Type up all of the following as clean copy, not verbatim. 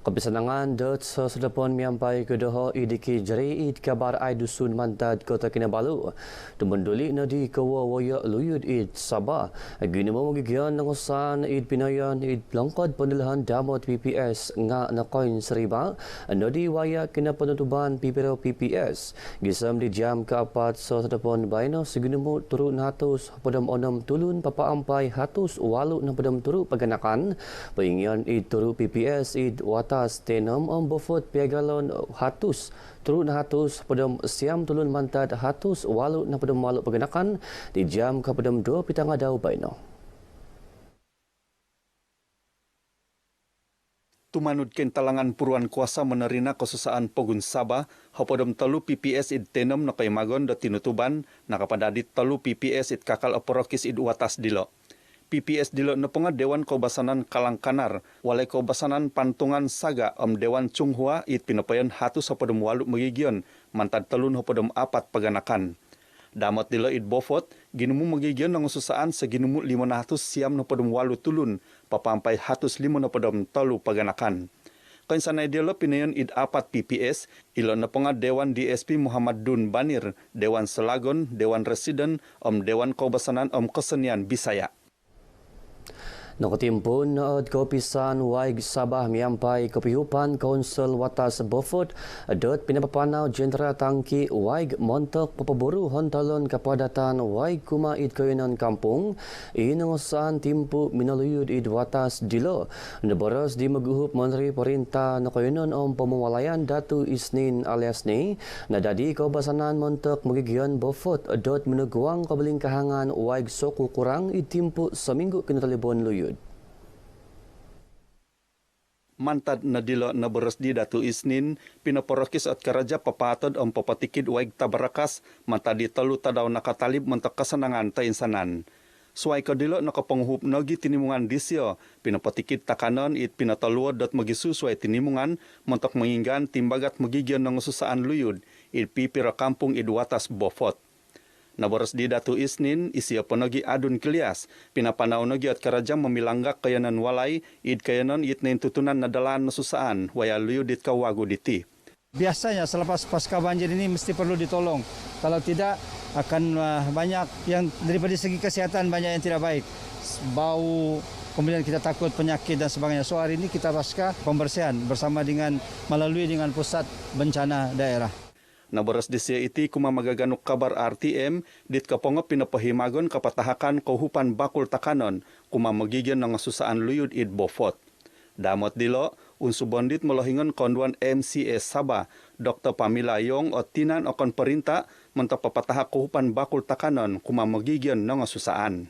Kebisanangan dot sesedapun miampai kedoho idiki jeri id kabar ai dusun Mantad Kota Kinabalu. Tumenduli nadi kawa waya luyud id Sabah. Gini mo magigian ng usan id pinayan id langkod pendilahan damot PPS nga nakoin seriba. Nadi waya kinapenutuban pipiro PPS. Gisam di jam keempat sesedapun baino seginimu turun hatus padam onam tulun papaampai hatus walu na padam turu paganakan. Paingian id turu PPS id atas tenom bofot piagalon hatus turun hatus pedam siam tulun Mantad hatus walu na pedam walu pergenakan di jam ke pedam 2 pitang adau baino. Tumanud ken talangan puruan kuasa menerina kesusaan Pogun Sabah hapodom telu PPS id tenom na kaymagon do tinutuban nakapadadit telu PPS id kakal oporokis id watas dilo. PPS dilo nepunga Dewan Kaubasanan Kalangkanar, walai Kaubasanan Pantungan Saga Dewan Chunghua it pinapayan hatus hapodom walu magigion, mantad telun hapodom apat paganakan. Damot dilo it bofot, ginumu magigion ng ususaan sa ginumu 500 siam hapodom walu tulun, papampai hatus 5 hapodom telu paganakan. Kansanay dilo pinayon id apat PPS, ilo nepunga Dewan DSP Muhammad Dun Banir, Dewan Selagon, Dewan Residen, Dewan Kaubasanan Kesenian Bisaya. Nakatimpun nood kopisan waig Sabah miampai kepihupan Konsel Watas Bofot dot pinapapanaw Jenderal Tangki waig montok papaburu hontalon kapadatan waig kuma id kayonan kampung inangusan timpu minaluyud id watas dilo. Nabaras di maguhup Menteri Perintah na kayonan pamawalayan Datu Isnin alias ni nadadi kaubasanan montok magigian Bofot dot menugwang kabalingkahangan waig soku kurang id timpu seminggu kinatalibon luyud. Mantad na dilo na beres di Datu Isnin, pinaporokis at karaja papatod papatikid waig tabarakas, mantadi telu tadaw nakatalib mentok kesenangan ta insanan. Suai kadilo nakapanghup nogi tinimungan disyo, pinapatikid takanon it pinataluod dot magisusuay tinimungan, mentok menginggan timbagat magigion ng ususaan luyud, it pipira kampung id watas Bofot. Naboros di Datu Isnin, isiya ponogi adun kilias. Pinapanaw nogi at karajang mamilanggak kayanan walay, id kayanon it na tutunan na dalaan nasusaan, waya luyudit kawago diti. Biasanya selepas pasca banjir ini mesti perlu ditolong. Kalau tidak akan banyak yang daripada segi kesehatan banyak yang tidak baik. Bau, kemudian kita takut penyakit dan sebagainya. So hari ini kita pasca pembersihan bersama dengan melalui dengan pusat bencana daerah. Naboras disya iti kuma magaganok kabar RTM dit kapongo pinapahimagon kapatahakan kauhupan bakul takanon kuma magigyan ng susaan luyud id Bofot. Damot dilo, unsubondit molohingon konduan MCS Sabah, Dr. Pamela Yong o tinan o konperinta mentok papatahak kauhupan bakul takanon kuma magigyan ng susaan.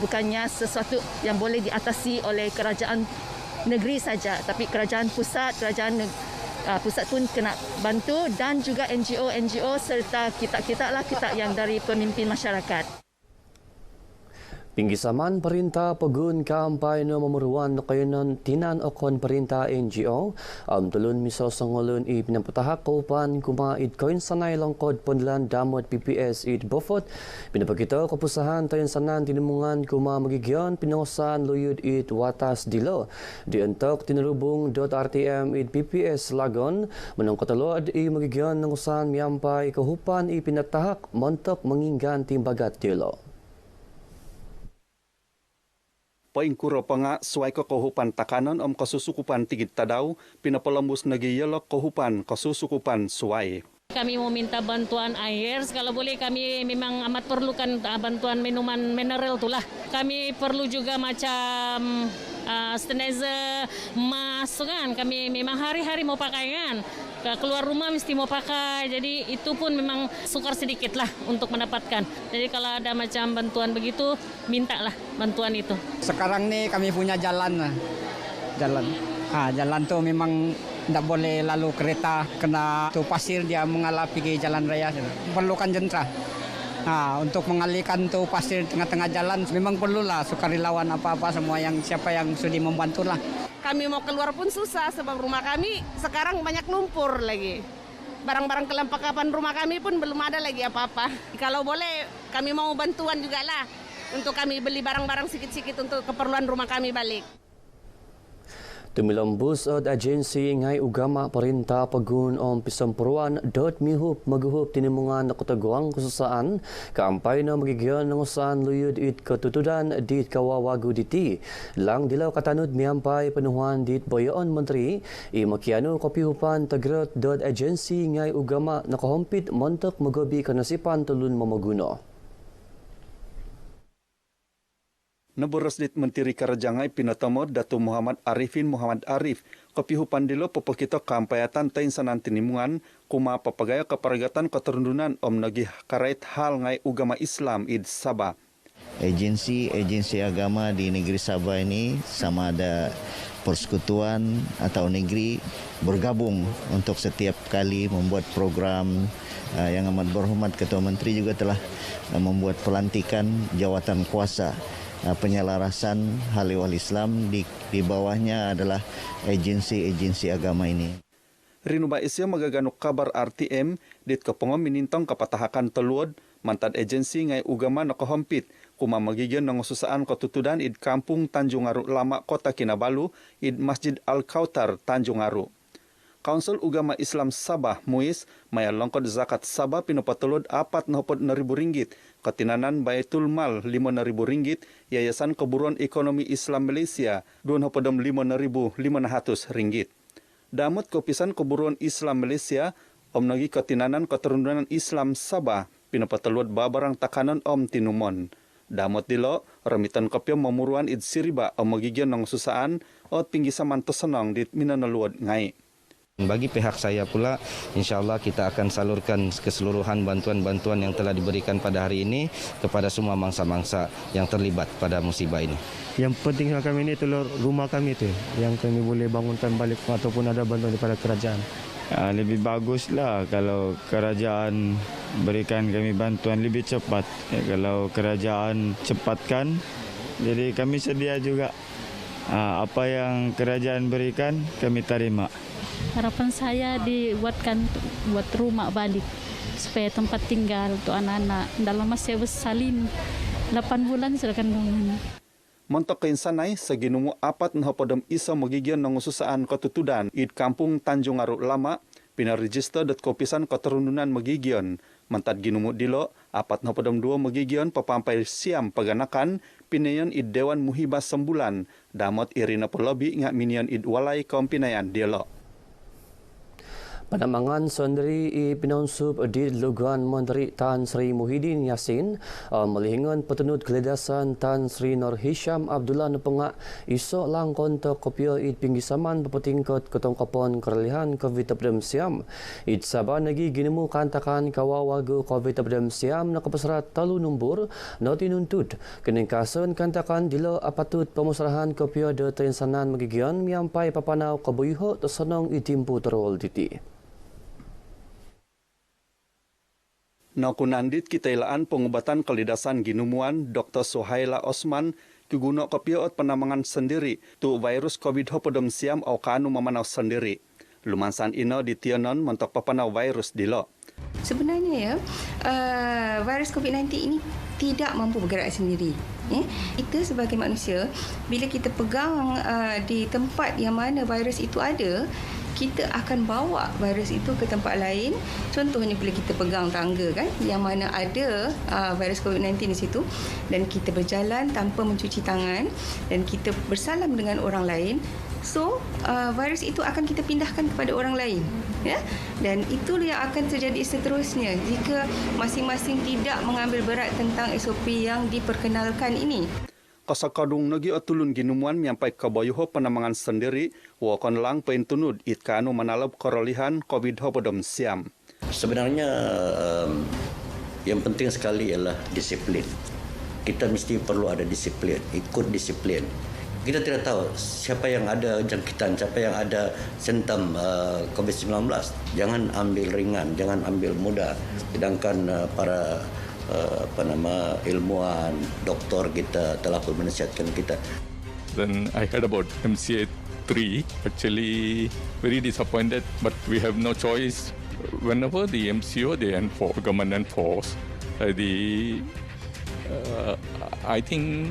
Bukannya sesuatu yang boleh diatasi oleh kerajaan negeri saja, tapi kerajaan pusat pun kena bantu dan juga NGO serta kita yang dari pemimpin masyarakat. Pinggisaman Perintah Pegun Kampai na mamuruan na kayonan tinan okon Perintah NGO tulun miso sangolun i pinapatahak kaupan kumaid koin sanay langkod pondilan damot PPS id Bofot pinapakita kapusahan tayon sanan tinimungan kuma magigyan pinangusan luyud id watas dilo di entok tinurubong .rtm id PPS Lagon menang katalod i magigyan ng usan miampay kahupan i pinatahak montok manginggan timbagat dilo. Paingkuro pa nga suway ko kahupan takanon kasusukupan tigid tadaw, pinapalambus nagiyalok kahupan kasusukupan suway. Kami mau minta bantuan air, kalau boleh kami memang amat perlukan bantuan minuman mineral itulah. Kami perlu juga macam sanitizer, mask kan, kami memang hari-hari mau pakai kan. Keluar rumah mesti mau pakai, jadi itu pun memang sukar sedikit lah untuk mendapatkan. Jadi kalau ada macam bantuan begitu, mintalah bantuan itu. Sekarang nih kami punya jalan. Jalan tuh memang tidak boleh lalu kereta kena tuh pasir dia mengalah pergi jalan raya. Perlukan jentera. Untuk mengalihkan tuh pasir tengah-tengah jalan memang perlulah sukarelawan apa-apa semua yang siapa yang sudi membantulah. Kami mau keluar pun susah sebab rumah kami sekarang banyak lumpur lagi. Barang-barang kelengkapan rumah kami pun belum ada lagi apa-apa. Kalau boleh kami mau bantuan juga lah untuk kami beli barang-barang sikit-sikit untuk keperluan rumah kami balik. Tumilambus od agensi ngai ugama perintah pegun om pisampuruan dot mihup maguhup tinimungan na kutaguang kususaan kaampay na magigian ng usan luyud it ketutudan dit kawawagu diti lang dilaw katanud miampay penuhan dit boyon menteri i makiano kopihupan tagrot dot agensi ngai ugama na kahompit montok magobi kanasipan tulun mamaguno. Naboros dit Menteri Karajangai Pinotomo Datu Muhammad Arifin Muhammad Arif kepihupan dilo popokito kampayatan tain sanan tinimungan kuma papagaya keparagatan keturunan om nagih karait hal ngai ugama Islam id Sabah. Agensi agama di negeri Sabah ini sama ada persekutuan atau negeri bergabung untuk setiap kali membuat program. Yang amat berhormat Ketua Menteri juga telah membuat pelantikan jawatan kuasa penyelarasan hal ehwal Islam di bawahnya adalah agensi agama ini. Rinuba isya magaganuk kabar RTM dit kepongom minintong kapatahakan teluod mantad agensi ngai ugama na kahompit kuma magigian nangususaan ketutudan id kampung Tanjung Aru Lama Kota Kinabalu id Masjid Al-Kautar Tanjung Aru. Kaunsel Ugama Islam Sabah Muiz maya longkot zakat Sabah pinupatulod 4,000 ringgit, ketinanan Baitul Mal 5,000 ringgit, Yayasan Keburuan Ekonomi Islam Malaysia 25,500 ringgit. Damut kopisan Keburuan Islam Malaysia om nagi ketinanan keturunan Islam Sabah pinupatulod babarang takanan om tinumon. Damut dilo remitan kopyo memuruan id siriba om magigian nang susaan ot pinggisa manto senang dit minanaluad ngai. Bagi pihak saya pula, insyaAllah kita akan salurkan keseluruhan bantuan-bantuan yang telah diberikan pada hari ini kepada semua mangsa-mangsa yang terlibat pada musibah ini. Yang penting kami ini telur rumah kami itu, yang kami boleh bangunkan balik ataupun ada bantuan daripada kerajaan. Lebih baguslah kalau kerajaan berikan kami bantuan lebih cepat. Kalau kerajaan cepatkan, jadi kami sedia juga. Apa yang kerajaan berikan, kami terima. Harapan saya buat rumah balik supaya tempat tinggal untuk anak-anak. Dalam masa bersalin 8 bulan sudah akan bangun. Montok keinsanay sa ginumo 4 na podom isa magigian ng ususaan ketutudan id kampung Tanjung Aru Lama pinaregister dat kopisan keturunan magigian. Mantad ginumo dilo 4 na podom 2 magigian papampay siam paganakan pinayan id Dewan Muhibah Sembulan damot irina polobi nga minian id walay kompinayan dilo. Panamangan sendiri pinonsup di Lugan Menteri Tan Sri Muhyiddin Yassin melihingan petunut geledasan Tan Sri Nur Hisham Abdullah nepengak iso lang kontak kopio id pinggisaman pepetingkat ketongkapon kerelihan COVID-19 siam. Id Sabah nagi ginemu kantakan kawawagu COVID-19 siam na kepeserat talu numbur noti nuntut. Keningkasan kantakan dilo apatut pemusrahan kopio de tensanan magigian miampai papanau kabuyho tersenong itimpu terol titi. Nakunandit kitailaan pengobatan kelidasan ginumuan Dr. Suhaila Osman kiguno kopiot penamangan sendiri tu virus COVID-19 siam au kanu mamanaw sendiri. Lumansan ino di tionon mentok papanaw virus dilo. Sebenarnya virus COVID-19 ini tidak mampu bergerak sendiri. Kita sebagai manusia, bila kita pegang di tempat yang mana virus itu ada, kita akan bawa virus itu ke tempat lain. Contohnya bila kita pegang tangga kan, yang mana ada virus COVID-19 di situ dan kita berjalan tanpa mencuci tangan dan kita bersalam dengan orang lain, so virus itu akan kita pindahkan kepada orang lain, ya. Dan itu yang akan terjadi seterusnya jika masing-masing tidak mengambil berat tentang SOP yang diperkenalkan ini. Kasakadung nagi atulun ginumuan miampai kabayuho penamangan sendiri wakon lang pentunud itkanu manalab kerolihan COVID-19 siam. Sebenarnya yang penting sekali ialah disiplin. Kita mesti perlu ada disiplin, ikut disiplin. Kita tidak tahu siapa yang ada jangkitan, siapa yang ada simptom COVID-19. Jangan ambil ringan, jangan ambil mudah. Sedangkan para ilmuwan, doktor kita telah pun menasihatkan kita. Then I heard about MCA 3. Actually, very disappointed, but we have no choice. Whenever the MCO, government enforce, I think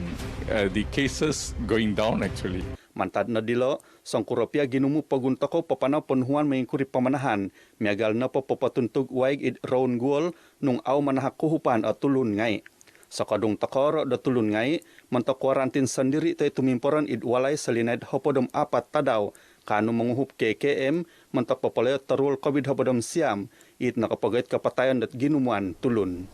the cases going down actually. Mantad na dilo, sangkuropia ginumu pagun toko papanaw penhuan mengikuri pemanahan. Miagal na papatuntug waig id raun guol nung aw manahak kuhupan at tulun ngai. Sa kadung takor da tulun ngai, mentok kuarantin sendiri tay tumimporan id walay salinad hopodom 4 tadaw. Kanu menguhup KKM, mentok papaleo terul COVID hopodom siam, id nakapagait kapatayan dat ginumuan tulun.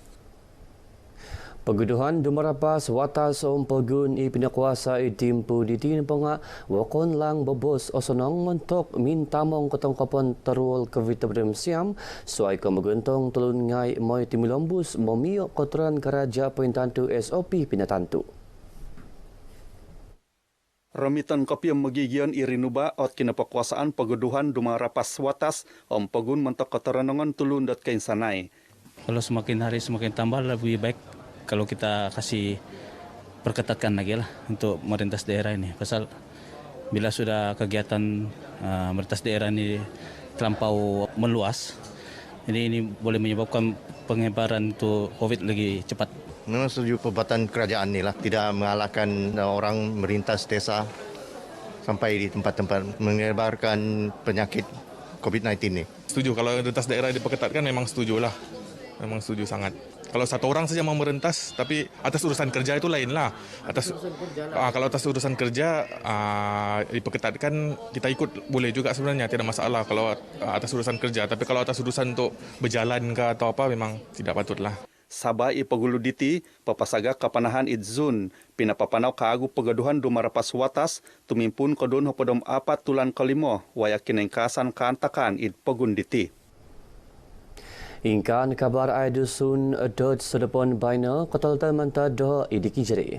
Peguduhan dumarapas watas pegun ipinakuasa itimpu di tinpanga wakon lang babos osonong mentok mintamong ketongkapan terul COVID siam suai kemegentong telun ngai moy timilombus momio kotoran karaja pintantu SOP pinatantu. Ramitan kopi magigian irinuba ot kinapakuasaan peguduhan dumarapas watas pegun mentok kotoranongan tulun dat kain sanai. Kalau semakin hari semakin tambah lebih baik kalau kita kasih perketatkan lagi lah untuk melintas daerah ini. Pasal bila sudah kegiatan melintas daerah ini terlampau meluas, jadi ini boleh menyebabkan penyebaran untuk COVID lagi cepat. Memang setuju perbuatan kerajaan ni lah, tidak mengalahkan orang melintas desa sampai di tempat-tempat menyebarkan penyakit COVID-19 ni. Setuju, kalau melintas daerah diperketatkan memang setuju lah. Memang setuju sangat. Kalau satu orang saja mau merentas, tapi atas urusan kerja itu lain lah. Kalau atas urusan kerja diperketatkan, kita ikut boleh juga sebenarnya, tidak masalah kalau atas urusan kerja. Tapi kalau atas urusan untuk berjalan ke atau apa, memang tidak patut lah. Sabah ipaguluditi, papasaga kapanahan idzun, pinapapanaw kaagu pegaduhan dumarapas watas, tumimpun kodon hopodom 4 tulan kalimo, wayakin engkasan kaantakan id pagunditi. Ingkan kabar ai dusun dot sedepon baina kotal manta do idiki jeri.